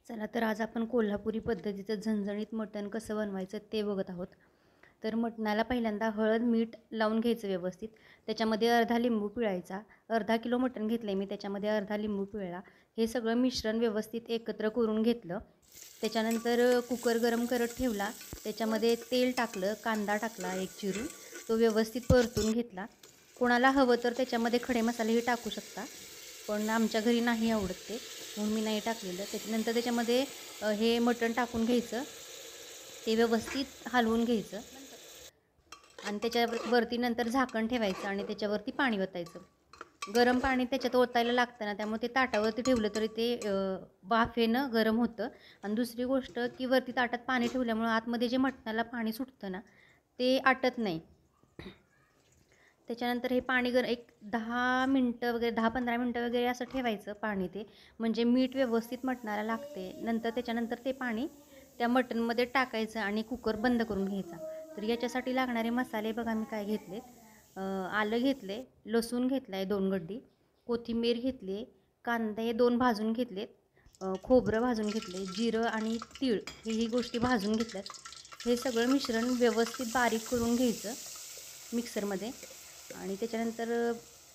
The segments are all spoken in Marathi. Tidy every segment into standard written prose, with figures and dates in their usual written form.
चला तर आज आपण कोल्हापुरी पद्धतीचं झणझणीत मटण कसं बनवायचं ते बघत आहोत. तर मटणाला पहिल्यांदा हळद मीठ लावून घ्यायचं व्यवस्थित. त्याच्यामध्ये अर्धा लिंबू पिळायचा. अर्धा किलो मटण घेतलं आहे मी, त्याच्यामध्ये अर्धा लिंबू पिळला. हे सगळं मिश्रण व्यवस्थित एकत्र करून घेतलं. त्याच्यानंतर कुकर गरम करत ठेवला. त्याच्यामध्ये तेल टाकलं, कांदा टाकला एक चिरून, तो व्यवस्थित परतून घेतला. कोणाला हवं तर त्याच्यामध्ये खडे मसालेही टाकू शकता, पण आमच्या घरी नाही आवडत ते, म्हणून मी नाही टाकलेलं. त्याच्यानंतर त्याच्यामध्ये हे मटण टाकून घ्यायचं, ते व्यवस्थित हलवून घ्यायचं आणि त्याच्यावरती नंतर झाकण ठेवायचं आणि त्याच्यावरती पाणी ओतायचं. गरम पाणी त्याच्यात ओतायला लागतं ना, त्यामुळे ते ताटावरती ठेवलं तरी ते वाफेनं गरम होतं. आणि दुसरी गोष्ट की वरती ताटात पाणी ठेवल्यामुळं आतमध्ये जे मटणाला पाणी सुटतं ना, ते आटत नाही. त्याच्यानंतर हे पाणी एक 10 मिनटं वगैरे 10-15 मिनटं वगैरे असं ठेवायचं पाणी, ते म्हणजे मीठ व्यवस्थित मटणाला लागते. नंतर त्याच्यानंतर ते पाणी त्या मटणमध्ये टाकायचं आणि कुकर बंद करून घ्यायचा. तर याच्यासाठी लागणारे मसाले बघा मी काय घेतले. आलं घेतले, लसूण घेतला आहे 2 गड्डी, कोथिंबीर घेतली, कांदे 2 भाजून घेतलेत, खोबरं भाजून घेतले, जिरं आणि तीळ ही गोष्टी भाजून घेतल्यात. हे सगळं मिश्रण व्यवस्थित बारीक करून घ्यायचं मिक्सरमध्ये. आणि त्याच्यानंतर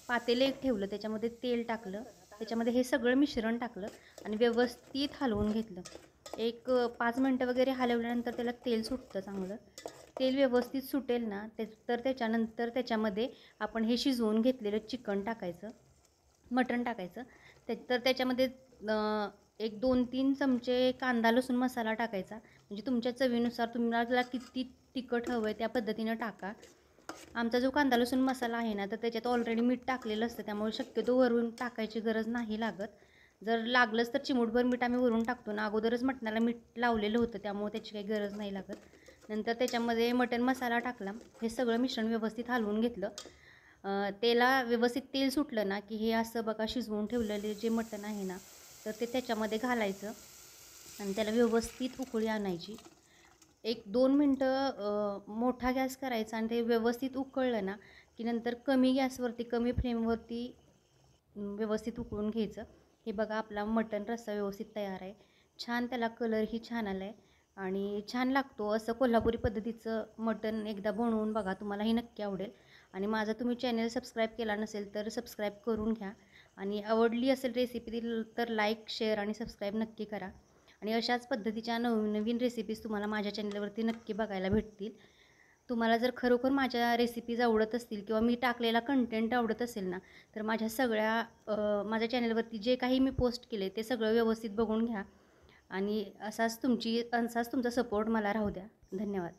पातेलं एक ठेवलं, त्याच्यामध्ये तेल टाकलं, त्याच्यामध्ये हे सगळं मिश्रण टाकलं आणि व्यवस्थित हलवून घेतलं. एक 5 मिनटं वगैरे हलवल्यानंतर त्याला तेल सुटतं चांगलं. तेल व्यवस्थित सुटेल ना तर त्याच्यानंतर त्याच्यामध्ये आपण हे शिजवून घेतलेलं चिकन टाकायचं, मटण टाकायचं. तर त्याच्यामध्ये एक 2-3 चमचे कांदा लसूण मसाला टाकायचा. म्हणजे तुमच्या चवीनुसार तुम्हाला किती तिखट हवं आहे त्या पद्धतीनं टाका. आमचा जो कांदा लसूण मसाला आहे ना, तर त्याच्यात ऑलरेडी मीठ टाकलेलं असतं, त्यामुळे शक्यतो वरून टाकायची गरज नाही लागत. जर लागलंच तर चिमूटभर मीठ आम्ही वरून टाकतो ना, अगोदरच मटणाला मीठ लावलेलं होतं, त्यामुळे त्याची काही गरज नाही लागत. नंतर त्याच्यामध्ये मटण मसाला टाकला, हे सगळं मिश्रण व्यवस्थित हलवून घेतलं. त्याला व्यवस्थित तेल सुटलं ना की हे असं बघा शिजवून ठेवलेले जे मटण आहे ना, तर ते त्याच्यामध्ये घालायचं आणि त्याला व्यवस्थित उकळी आणायची. एक 2 मिनटं मोठा गॅस करायचा आणि ते व्यवस्थित उकळलं ना की नंतर कमी गॅसवरती कमी फ्लेमवरती व्यवस्थित उकळून घ्यायचं. हे बघा आपला मटण रस्सा व्यवस्थित तयार आहे. छान त्याला कलरही छान आला आहे आणि छान लागतो. असं कोल्हापुरी पद्धतीचं मटण एकदा बनवून बघा, तुम्हालाही नक्की आवडेल. आणि माझा तुम्ही चॅनल सबस्क्राईब केला नसेल तर सबस्क्राईब करून घ्या. आणि आवडली असेल रेसिपी तर लाईक शेअर आणि सबस्क्राईब नक्की करा. आणि अशाच पद्धतीच्या नवीन नवीन रेसिपीज तुम्हाला माझ्या चॅनलवरती नक्की बघायला भेटतील. तुम्हाला जर खरोखर माझ्या रेसिपीज आवडत असतील किंवा मी टाकलेला कंटेंट आवडत असेल ना, तर माझ्या चॅनलवरती जे काही मी पोस्ट केले ते सगळं व्यवस्थित बघून घ्या. आणि असाच तुमचा सपोर्ट मला राहू द्या. धन्यवाद.